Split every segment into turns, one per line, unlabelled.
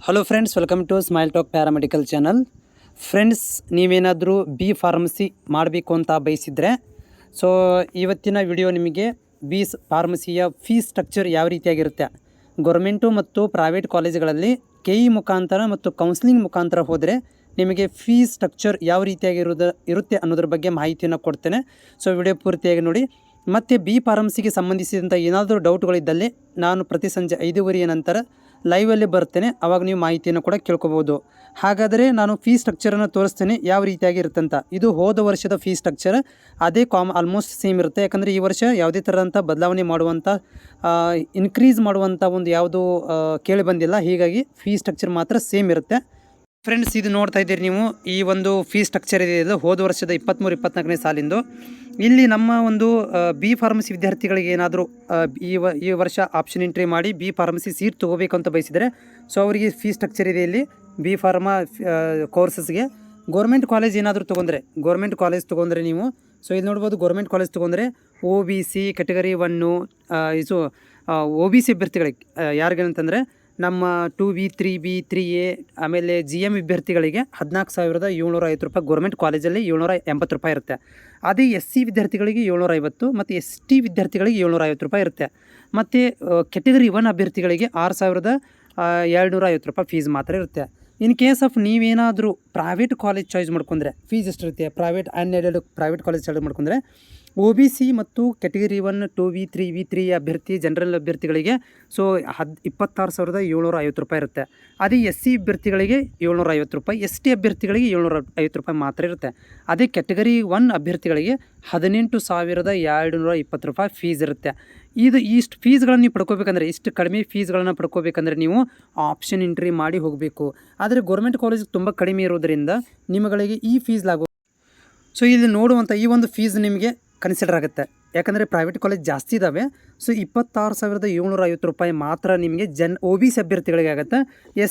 Hello friends, welcome to Smile Talk paramedical channel. Friends, ನೀವೇನಾದರೂ B pharmacy ಮಾಡಬೇಕು ಅಂತ ಬಯಸಿದರೆ ಇವತ್ತಿನ ವಿಡಿಯೋ ನಿಮಗೆ ಫಾರ್ಮಸಿಯ ಫೀಸ್ ಸ್ಟ್ರಕ್ಚರ್ ಯಾವ ರೀತಿಯಾಗಿರುತ್ತೆ, ಗೌರ್ಮೆಂಟು ಮತ್ತು ಪ್ರೈವೇಟ್ ಕಾಲೇಜುಗಳಲ್ಲಿ KE ಮುಖಾಂತರ ಮತ್ತು ಕೌನ್ಸಿಲಿಂಗ್ ಮುಖಾಂತರ ಹೋದರೆ ನಿಮಗೆ ಫೀಸ್ ಸ್ಟ್ರಕ್ಚರ್ ಯಾವ ಇರುತ್ತೆ ಅನ್ನೋದ್ರ ಬಗ್ಗೆ ಮಾಹಿತಿಯನ್ನು ಕೊಡ್ತೇನೆ. ವಿಡಿಯೋ ಪೂರ್ತಿಯಾಗಿ ನೋಡಿ. ಮತ್ತು ಬಿ ಫಾರ್ಮಸಿಗೆ ಸಂಬಂಧಿಸಿದಂಥ ಏನಾದರೂ ಡೌಟ್ಗಳಿದ್ದಲ್ಲಿ ನಾನು ಪ್ರತಿ ಸಂಜೆ 5:30 ನಂತರ ಲೈವಲ್ಲಿ ಬರ್ತೇನೆ, ಆವಾಗ ನೀವು ಮಾಹಿತಿಯನ್ನು ಕೂಡ ಕೇಳ್ಕೊಬೋದು. ಹಾಗಾದರೆ ನಾನು ಫೀಸ್ ಸ್ಟ್ರಕ್ಚರನ್ನು ತೋರಿಸ್ತೇನೆ ಯಾವ ರೀತಿಯಾಗಿ ಇರುತ್ತಂತ. ಇದು ಹೋದ ವರ್ಷದ ಫೀಸ್ ಸ್ಟ್ರಕ್ಚರ್, ಅದೇ ಆಲ್ಮೋಸ್ಟ್ ಸೇಮ್ ಇರುತ್ತೆ. ಯಾಕಂದರೆ ಈ ವರ್ಷ ಯಾವುದೇ ಥರದಂಥ ಬದಲಾವಣೆ ಮಾಡುವಂಥ ಇನ್ಕ್ರೀಸ್ ಮಾಡುವಂಥ ಒಂದು ಯಾವುದೂ ಕೇಳಿ ಬಂದಿಲ್ಲ. ಹೀಗಾಗಿ ಫೀಸ್ ಸ್ಟ್ರಕ್ಚರ್ ಮಾತ್ರ ಸೇಮ್ ಇರುತ್ತೆ. ಫ್ರೆಂಡ್ಸ್, ಇದು ನೋಡ್ತಾ ಇದ್ದೀರಿ ನೀವು, ಈ ಒಂದು ಫೀಸ್ ಸ್ಟ್ರಕ್ಚರ್ ಇದೆ, ಇದು ಹೋದ ವರ್ಷದ 23-24ನೇ ಸಾಲಿಂದು. ಇಲ್ಲಿ ನಮ್ಮ ಒಂದು ಬಿ ಫಾರ್ಮಸಿ ವಿದ್ಯಾರ್ಥಿಗಳಿಗೆ ಏನಾದರೂ ಈ ವರ್ಷ ಆಪ್ಷನ್ ಎಂಟ್ರಿ ಮಾಡಿ ಬಿ ಫಾರ್ಮಸಿ ಸೀಟ್ ತೊಗೋಬೇಕು ಅಂತ ಬಯಸಿದರೆ ಅವರಿಗೆ ಫೀಸ್ ಸ್ಟ್ರಕ್ಚರ್ ಇದೆ. ಇಲ್ಲಿ ಬಿ ಫಾರ್ಮಾ ಕೋರ್ಸಸ್ಗೆ ಗೌರ್ಮೆಂಟ್ ಕಾಲೇಜ್ ಏನಾದರೂ ತೊಗೊಂಡ್ರೆ, ನೀವು ಇಲ್ಲಿ ನೋಡ್ಬೋದು. ಗೌರ್ಮೆಂಟ್ ಕಾಲೇಜ್ ತೊಗೊಂಡ್ರೆ OBC ಕ್ಯಾಟಗರಿ 1 ಇದು OBC ಅಭ್ಯರ್ಥಿಗಳಿಗೆ ಯಾರಿಗೆ ಅಂತಂದರೆ ನಮ್ಮ 2B 3B 3A ಆಮೇಲೆ GM ವಿದ್ಯಾರ್ಥಿಗಳಿಗೆ 14,750 ರೂಪಾಯಿ ಗೌರ್ಮೆಂಟ್ ಕಾಲೇಜಲ್ಲಿ 780 ರೂಪಾಯಿ ಇರುತ್ತೆ. ಅದೇ SC ವಿದ್ಯಾರ್ಥಿಗಳಿಗೆ 750 ಮತ್ತು ST ವಿದ್ಯಾರ್ಥಿಗಳಿಗೆ 750 ರೂಪಾಯಿ ಇರುತ್ತೆ. ಮತ್ತು ಕ್ಯಾಟಗರಿ 1 ಅಭ್ಯರ್ಥಿಗಳಿಗೆ 6,250 ರೂಪಾಯಿ ಫೀಸ್ ಮಾತ್ರ ಇರುತ್ತೆ. ಇನ್ ಕೇಸ್ ಆಫ್ ನೀವೇನಾದರೂ ಪ್ರೈವೇಟ್ ಕಾಲೇಜ್ ಚಾಯ್ಸ್ ಮಾಡ್ಕೊಂಡ್ರೆ ಫೀಸ್ ಎಷ್ಟಿರುತ್ತೆ, private unaided private college choice ಮಾಡ್ಕೊಂಡ್ರೆ OBC ಮತ್ತು ಕ್ಯಾಟಗರಿ 1 2B 3B 3A ಅಭ್ಯರ್ಥಿ ಜನರಲ್ ಅಭ್ಯರ್ಥಿಗಳಿಗೆ 26,750 ರೂಪಾಯಿ ಇರುತ್ತೆ. ಅದೇ SC ಅಭ್ಯರ್ಥಿಗಳಿಗೆ 750 ರೂಪಾಯಿ, ST ಅಭ್ಯರ್ಥಿಗಳಿಗೆ 750 ರೂಪಾಯಿ ಮಾತ್ರ ಇರುತ್ತೆ. ಅದೇ ಕ್ಯಾಟಗರಿ 1 ಅಭ್ಯರ್ಥಿಗಳಿಗೆ 18,220 ರೂಪಾಯಿ ಫೀಸ್ ಇರುತ್ತೆ. ಇಷ್ಟು ಫೀಸ್ಗಳನ್ನು ನೀವು ಪಡ್ಕೋಬೇಕಂದ್ರೆ, ಇಷ್ಟು ಕಡಿಮೆ ಫೀಸ್ಗಳನ್ನು ಪಡ್ಕೋಬೇಕಂದ್ರೆ ನೀವು ಆಪ್ಷನ್ ಎಂಟ್ರಿ ಮಾಡಿ ಹೋಗಬೇಕು. ಆದರೆ ಗೌರ್ಮೆಂಟ್ ಕಾಲೇಜ್ ತುಂಬ ಕಡಿಮೆ ಇರೋದರಿಂದ ನಿಮಗೆ ಈ ಫೀಸ್ ಲಾಗು. ಇಲ್ಲಿ ನೋಡುವಂಥ ಈ ಒಂದು ಫೀಸ್ ನಿಮಗೆ ಕನ್ಸಿಡರ್ ಆಗುತ್ತೆ. ಯಾಕಂದರೆ ಪ್ರೈವೇಟ್ ಕಾಲೇಜ್ ಜಾಸ್ತಿ ಇದ್ದಾವೆ. 26,750 ರೂಪಾಯಿ ಮಾತ್ರ ನಿಮಗೆ OBC ಅಭ್ಯರ್ಥಿಗಳಿಗೆ ಆಗುತ್ತೆ.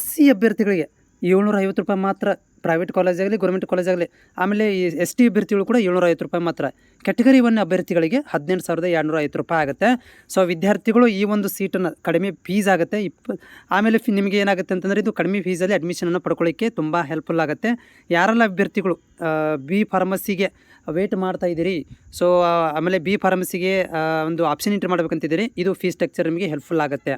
SC ಅಭ್ಯರ್ಥಿಗಳಿಗೆ 750 ರೂಪಾಯಿ ಮಾತ್ರ, ಪ್ರೈವೇಟ್ ಕಾಲೇಜಾಗಲಿ ಗೌರ್ಮೆಂಟ್ ಕಾಲೇಜಾಗಲಿ. ಆಮೇಲೆ ST ಅಭ್ಯರ್ಥಿಗಳು ಕೂಡ 750 ರೂಪಾಯಿ ಮಾತ್ರ. ಕ್ಯಾಟಗರಿ 1 ಅಭ್ಯರ್ಥಿಗಳಿಗೆ 18,250 ರೂಪಾಯಿ ಆಗುತ್ತೆ. ವಿದ್ಯಾರ್ಥಿಗಳು ಈ ಒಂದು ಸೀಟನ್ನು ಕಡಿಮೆ ಫೀಸ್ ಆಗುತ್ತೆ. ಆಮೇಲೆ ನಿಮಗೆ ಏನಾಗುತ್ತೆ ಅಂತಂದರೆ ಇದು ಕಡಿಮೆ ಫೀಸಲ್ಲಿ ಅಡ್ಮಿಷನನ್ನು ಪಡ್ಕೊಳ್ಳಿಕ್ಕೆ ತುಂಬ ಹೆಲ್ಪ್ಫುಲ್ ಆಗುತ್ತೆ. ಯಾರೆಲ್ಲ ಅಭ್ಯರ್ಥಿಗಳು ಬಿ ಫಾರ್ಮಸಿಗೆ ವೇಟ್ ಮಾಡ್ತಾ ಇದ್ದೀರಿ, ಆಮೇಲೆ ಬಿ ಫಾರ್ಮಸಿಗೆ ಒಂದು ಆಪ್ಷನ್ ಎಂಟ್ರಿ ಮಾಡ್ಬೇಕಂತಿದ್ದೀರಿ, ಇದು ಫೀಸ್ ಸ್ಟ್ರಕ್ಚರ್ ನಿಮಗೆ ಹೆಲ್ಪ್ಫುಲ್ ಆಗುತ್ತೆ.